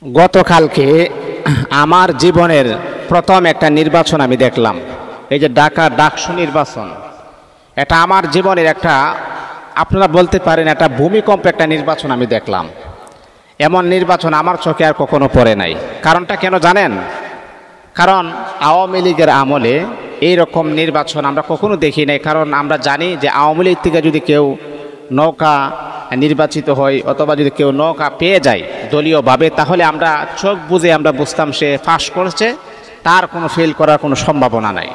গতকালকে আমার জীবনের প্রথম একটা নির্বাচন আমি দেখলাম। এই যে ডাকসু নির্বাচন, এটা আমার জীবনের একটা, আপনারা বলতে পারেন একটা ভূমিকম্প একটা নির্বাচন আমি দেখলাম। এমন নির্বাচন আমার চোখে আর কখনো পড়ে নাই। কারণটা কেন জানেন? কারণ আওয়ামী লীগের আমলে এইরকম নির্বাচন আমরা কখনো দেখি নাই। কারণ আমরা জানি যে আওয়ামী লীগ থেকে যদি কেউ নৌকা নির্বাচিত হয় অথবা যদি কেউ নৌকা পেয়ে যায় দলীয়ভাবে, তাহলে আমরা চোখ বুঝে আমরা বুঝতাম সে পাস করছে, তার কোনো ফেল করার কোনো সম্ভাবনা নাই।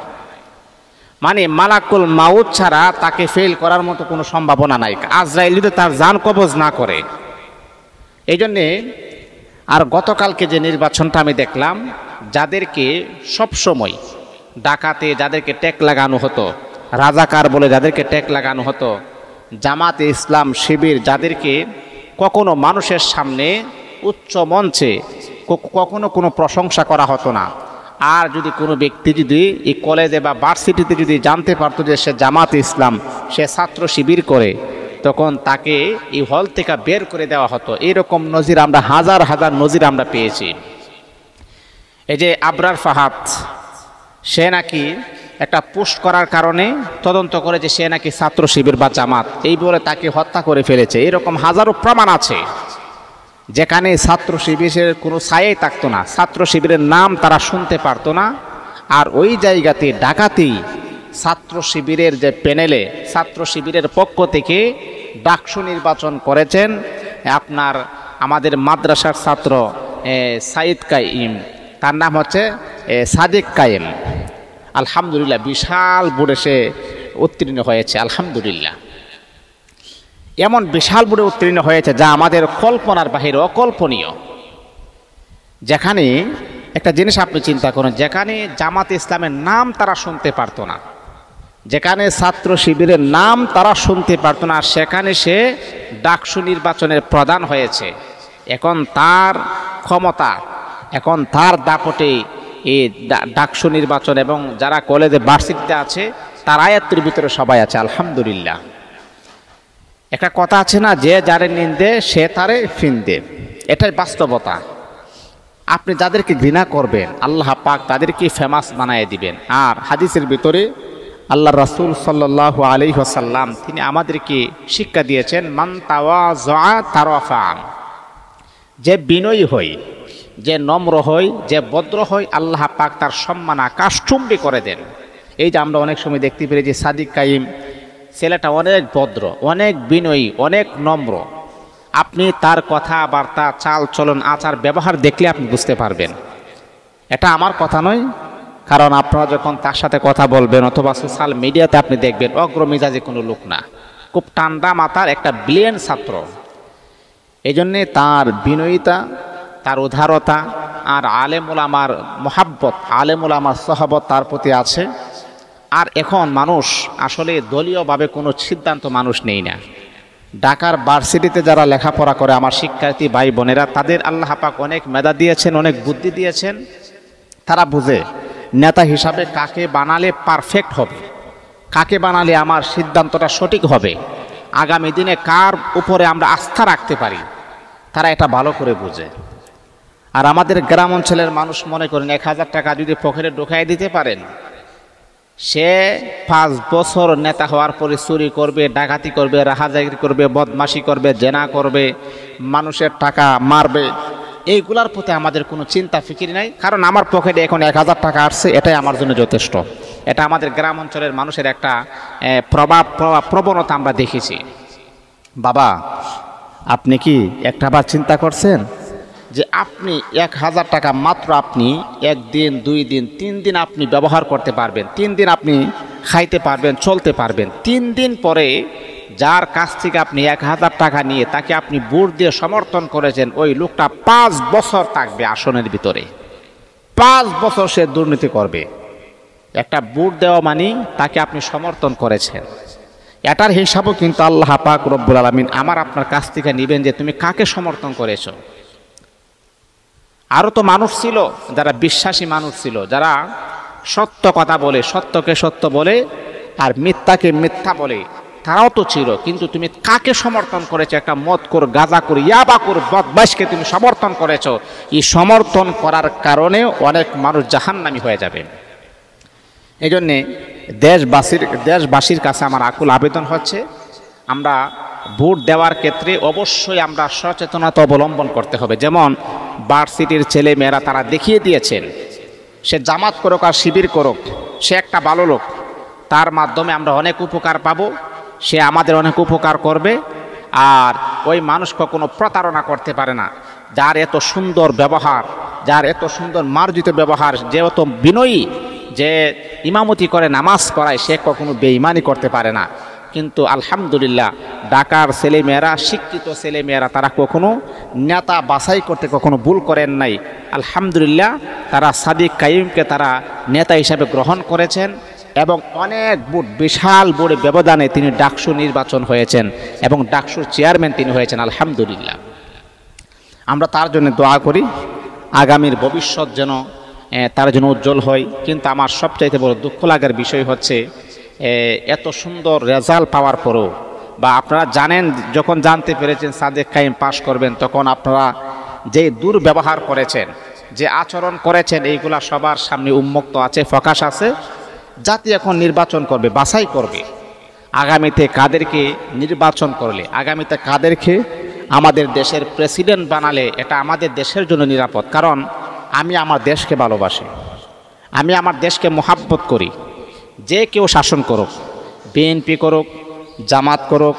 মানে মালাকুল মাউত ছাড়া তাকে ফেল করার মতো কোনো সম্ভাবনা নাই, আজরাইল যদি তার জান কবজ না করে। এই জন্যে আর গতকালকে যে নির্বাচনটা আমি দেখলাম, যাদেরকে সবসময় ডাকাতে যাদেরকে ট্যাগ লাগানো হতো, রাজাকার বলে যাদেরকে ট্যাগ লাগানো হতো, জামাতে ইসলাম শিবির যাদেরকে কখনো মানুষের সামনে উচ্চ মঞ্চে কখনো কোনো প্রশংসা করা হতো না। আর যদি কোনো ব্যক্তি যদি এই কলেজে বা ভার্সিটিতে যদি জানতে পারতো যে সে জামাতে ইসলাম, সে ছাত্র শিবির করে, তখন তাকে এই হল থেকে বের করে দেওয়া হতো। এইরকম নজির আমরা হাজার হাজার নজির আমরা পেয়েছি। এই যে আবরার ফাহাদ, সে নাকি একটা পোস্ট করার কারণে তদন্ত করে যে সে নাকি ছাত্র শিবির বা জামাত, এই বলে তাকে হত্যা করে ফেলেছে। এরকম হাজারো প্রমাণ আছে যেখানে ছাত্র শিবিরের কোনো ছায়াই থাকতো না, ছাত্র শিবিরের নাম তারা শুনতে পারতো না। আর ওই জায়গাতে ডাকাতেই ছাত্র শিবিরের যে প্যানেলে ছাত্র শিবিরের পক্ষ থেকে ডাকসু নির্বাচন করেছেন আপনার আমাদের মাদ্রাসার ছাত্র সাইদ কাইম, তার নাম হচ্ছে সাদিক কায়েম। আলহামদুলিল্লাহ, বিশাল বোর্ডে সে উত্তীর্ণ হয়েছে। আলহামদুলিল্লাহ, এমন বিশাল বোর্ডে উত্তীর্ণ হয়েছে যা আমাদের কল্পনার বাহিরে, অকল্পনীয়। যেখানে একটা জিনিস আপনি চিন্তা করুন, যেখানে জামাতে ইসলামের নাম তারা শুনতে পারতো না, যেখানে ছাত্র শিবিরের নাম তারা শুনতে পারতো না, সেখানে সে ডাকসু নির্বাচনের প্রধান হয়েছে। এখন তার ক্ষমতা, এখন তার দাপটে এই ডাকসু নির্বাচন এবং যারা কলেজে ভার্সিটিতে আছে তার আয়ত্তের ভিতরে সবাই আছে। আলহামদুলিল্লাহ, একটা কথা আছে না, যে যারে নিন্দে সে তারে ফিন্দে, এটাই বাস্তবতা। আপনি যাদেরকে ঘৃণা করবেন আল্লাহ পাক তাদেরকে ফেমাস বানায় দিবেন। আর হাদিসের ভিতরে আল্লাহ রাসূল সাল্লাল্লাহু আলাইহি ওয়াসাল্লাম তিনি আমাদেরকে শিক্ষা দিয়েছেন, মান তাওয়াযা তারাফা, যে বিনয়ী হয়, যে নম্র হয়, যে ভদ্র হয়, আল্লাহ পাক তার সম্মান আকাশচুম্বী করে দেন। এই যে আমরা অনেক সময় দেখতে পেরে যে সাদিক কাইম ছেলেটা অনেক ভদ্র, অনেক বিনয়ী, অনেক নম্র। আপনি তার কথাবার্তা, চাল চলন, আচার ব্যবহার দেখলে আপনি বুঝতে পারবেন। এটা আমার কথা নয়, কারণ আপনারা যখন তার সাথে কথা বলবেন অথবা সোশ্যাল মিডিয়াতে আপনি দেখবেন অগ্রমেজাজে কোনো লোক না, খুব ঠান্ডা মাথার একটা ব্রিলিয়ান্ট ছাত্র। এই জন্যে তার বিনয়িতা, তার উদারতা আর আলেম উলামার মহাব্বত, আলেম উলামার সহবত তার প্রতি আছে। আর এখন মানুষ আসলে দলীয়ভাবে কোনো সিদ্ধান্ত মানুষ নেই না। ঢাকার ভার্সিটিতে যারা লেখাপড়া করে আমার শিক্ষার্থী ভাই বোনেরা, তাদের আল্লাহ পাক অনেক মেধা দিয়েছেন, অনেক বুদ্ধি দিয়েছেন। তারা বুঝে নেতা হিসাবে কাকে বানালে পারফেক্ট হবে, কাকে বানালে আমার সিদ্ধান্তটা সঠিক হবে, আগামী দিনে কার উপরে আমরা আস্থা রাখতে পারি, তারা এটা ভালো করে বুঝে। আর আমাদের গ্রাম অঞ্চলের মানুষ মনে করেন 1000 টাকা যদি পকেটে ঢুকাই দিতে পারেন, সে 5 বছর নেতা হওয়ার পরে চুরি করবে, ডাকাতি করবে, রাহাজাগিরি করবে, বদমাশি করবে, জেনা করবে, মানুষের টাকা মারবে। এইগুলার প্রতি আমাদের কোনো চিন্তা ফিকির নাই, কারণ আমার পকেটে এখন 1000 টাকা আসছে, এটাই আমার জন্য যথেষ্ট। এটা আমাদের গ্রাম অঞ্চলের মানুষের একটা প্রবণতা আমরা দেখেছি। বাবা, আপনি কি একটাবার চিন্তা করছেন যে আপনি 1000 টাকা মাত্র আপনি 1 দিন, 2 দিন, 3 দিন আপনি ব্যবহার করতে পারবেন, 3 দিন আপনি খাইতে পারবেন, চলতে পারবেন। 3 দিন পরে যার কাছ থেকে আপনি 1000 টাকা নিয়ে তাকে আপনি ভোট দিয়ে সমর্থন করেছেন, ওই লোকটা 5 বছর থাকবে আসনের ভিতরে, 5 বছর সে দুর্নীতি করবে। একটা ভোট দেওয়া মানে তাকে আপনি সমর্থন করেছেন, এটার হিসাবও কিন্তু আল্লাহ পাক রব্বুল আলামিন আমার আপনার কাছ থেকে নেবেন যে তুমি কাকে সমর্থন করেছো। আরও তো মানুষ ছিল যারা বিশ্বাসী মানুষ ছিল, যারা সত্য কথা বলে, সত্যকে সত্য বলে আর মিথ্যাকে মিথ্যা বলে, তারাও তো ছিল, কিন্তু তুমি কাকে সমর্থন করেছো? একটা মদখোর, গাঁজাখোর, ইয়াবাখোর, বদমাইশকে তুমি সমর্থন করেছো। এই সমর্থন করার কারণে অনেক মানুষ জাহান্নামী হয়ে যাবে। এই জন্যে দেশবাসীর কাছে আমার আকুল আবেদন হচ্ছে, আমরা ভোট দেওয়ার ক্ষেত্রে অবশ্যই আমরা সচেতনতা অবলম্বন করতে হবে। যেমন ভার্সিটির ছেলে মেয়েরা তারা দেখিয়ে দিয়েছেন, সে জামাত করুক আর শিবির করুক, সে একটা ভালো লোক, তার মাধ্যমে আমরা অনেক উপকার পাবো, সে আমাদের অনেক উপকার করবে। আর ওই মানুষ কখনো প্রতারণা করতে পারে না। যার এত সুন্দর ব্যবহার, যার এত সুন্দর মার্জিত ব্যবহার, যে অত বিনয়ী, যে ইমামতি করে নামাজ পড়ায়, সে কখনো বেঈমানি করতে পারে না। কিন্তু আলহামদুলিল্লাহ ঢাকার ছেলেমেয়েরা, শিক্ষিত ছেলেমেয়েরা, তারা কখনো নেতা বাছাই করতে কখনো ভুল করেন নাই। আলহামদুলিল্লাহ তারা সাদিক কাইয়ুমকে তারা নেতা হিসাবে গ্রহণ করেছেন এবং অনেক ভোট, বিশাল ভোট ব্যবধানে তিনি ডাকসু নির্বাচন হয়েছেন এবং ডাকসুর চেয়ারম্যান তিনি হয়েছেন। আলহামদুলিল্লাহ আমরা তার জন্য দোয়া করি, আগামীর ভবিষ্যৎ যেন তার জন্য উজ্জ্বল হয়। কিন্তু আমার সবচাইতে বড় দুঃখ লাগার বিষয় হচ্ছে, এত সুন্দর রেজাল্ট পাওয়ার পরেও, বা আপনারা জানেন, যখন জানতে পেরেছেন সাদেক কাইম পাশ করবেন, তখন আপনারা যে দুর্ব্যবহার করেছেন, যে আচরণ করেছেন, এইগুলা সবার সামনে উন্মুক্ত আছে, প্রকাশ আছে। জাতি এখন নির্বাচন করবে, বাছাই করবে আগামীতে কাদেরকে নির্বাচন করলে, আগামীতে কাদেরকে আমাদের দেশের প্রেসিডেন্ট বানালে এটা আমাদের দেশের জন্য নিরাপদ। কারণ আমি আমার দেশকে ভালোবাসি, আমি আমার দেশকে মোহাব্বত করি। যে কেউ শাসন করুক, বিএনপি করুক, জামাত করুক,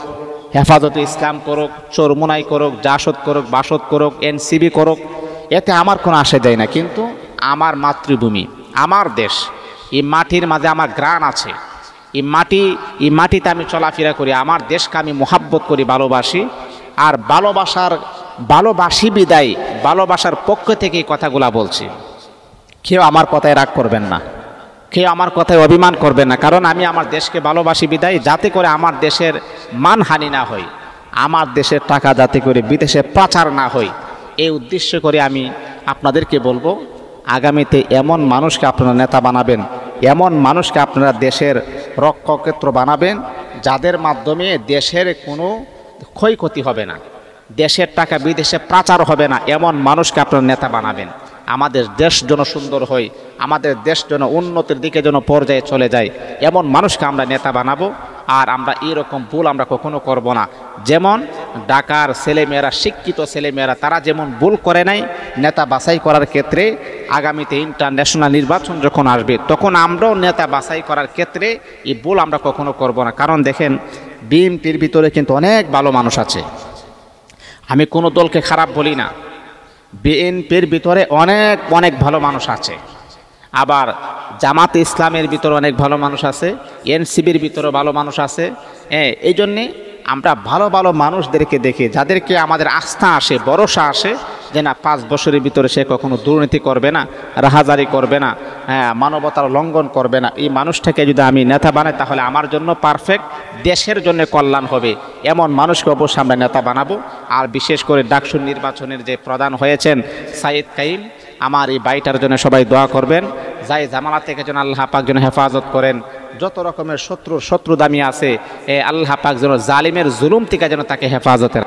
হেফাজতে ইসলাম করুক, চরমুনাই করুক, জাসদ করুক, বাসদ করুক, এনসিবি করুক, এতে আমার কোনো আসে যায় না। কিন্তু আমার মাতৃভূমি, আমার দেশ, এই মাটির মাঝে আমার গ্রাণ আছে, এই মাটিতে আমি চলাফেরা করি, আমার দেশকে আমি মোহাব্বত করি, ভালোবাসি। আর ভালোবাসি বিদায়, ভালোবাসার পক্ষ থেকে এই কথাগুলা বলছি। কেউ আমার কথায় রাগ করবেন না, কেউ আমার কথায় অভিমান করবেন না। কারণ আমি আমার দেশকে ভালোবাসি বিদায়, যাতে করে আমার দেশের মানহানি না হয়, আমার দেশের টাকা যাতে করে বিদেশে পাচার না হয়, এই উদ্দেশ্য করে আমি আপনাদেরকে বলবো, আগামীতে এমন মানুষকে আপনারা নেতা বানাবেন, এমন মানুষকে আপনারা দেশের রক্ষাক্ষেত্র বানাবেন, যাদের মাধ্যমে দেশের কোনো ক্ষয়ক্ষতি হবে না, দেশের টাকা বিদেশে পাচার হবে না। এমন মানুষকে আপনারা নেতা বানাবেন। আমাদের দেশ যেন সুন্দর হয়, আমাদের দেশ যেন উন্নতির দিকে যেন পর্যায়ে চলে যায়, এমন মানুষকে আমরা নেতা বানাবো। আর আমরা এরকম ভুল আমরা কখনো করব না। যেমন ঢাকার ছেলেমেয়েরা, শিক্ষিত ছেলেমেয়েরা, তারা যেমন ভুল করে নাই নেতা বাছাই করার ক্ষেত্রে, আগামীতে ইন্টারন্যাশনাল নির্বাচন যখন আসবে, তখন আমরাও নেতা বাছাই করার ক্ষেত্রে এই ভুল আমরা কখনো করব না। কারণ দেখেন, বিএনপির ভিতরে কিন্তু অনেক ভালো মানুষ আছে, আমি কোনো দলকে খারাপ বলি না। বিএনপির ভিতরে অনেক অনেক ভালো মানুষ আছে, আবার জামাতে ইসলামের ভিতরে অনেক ভালো মানুষ আছে, এনসিবির ভিতরে ভালো মানুষ আছে। এই জন্যে আমরা ভালো ভালো মানুষদেরকে দেখি, যাদেরকে আমাদের আস্থা আসে, ভরসা আসে যে না, 5 বছরের ভিতরে সে কখনো দুর্নীতি করবে না, রাহাজারি করবে না, মানবতার লঙ্ঘন করবে না। এই মানুষটাকে যদি আমি নেতা বানাই, তাহলে আমার জন্য পারফেক্ট, দেশের জন্য কল্যাণ হবে। এমন মানুষকে অবশ্যই আমরা নেতা বানাবো। আর বিশেষ করে ডাকসু নির্বাচনের যে প্রধান হয়েছেন সাইদ কাইম, আমার এই বাইটার জন্য সবাই দোয়া করবেন, যাই জামালা থেকে যেন আল্লাহ পাক যেন হেফাজত করেন। যত রকমের শত্রু দামি আছে, আল্লাহ পাক যেন জালিমের জুলুম থেকে যেন তাকে হেফাজতের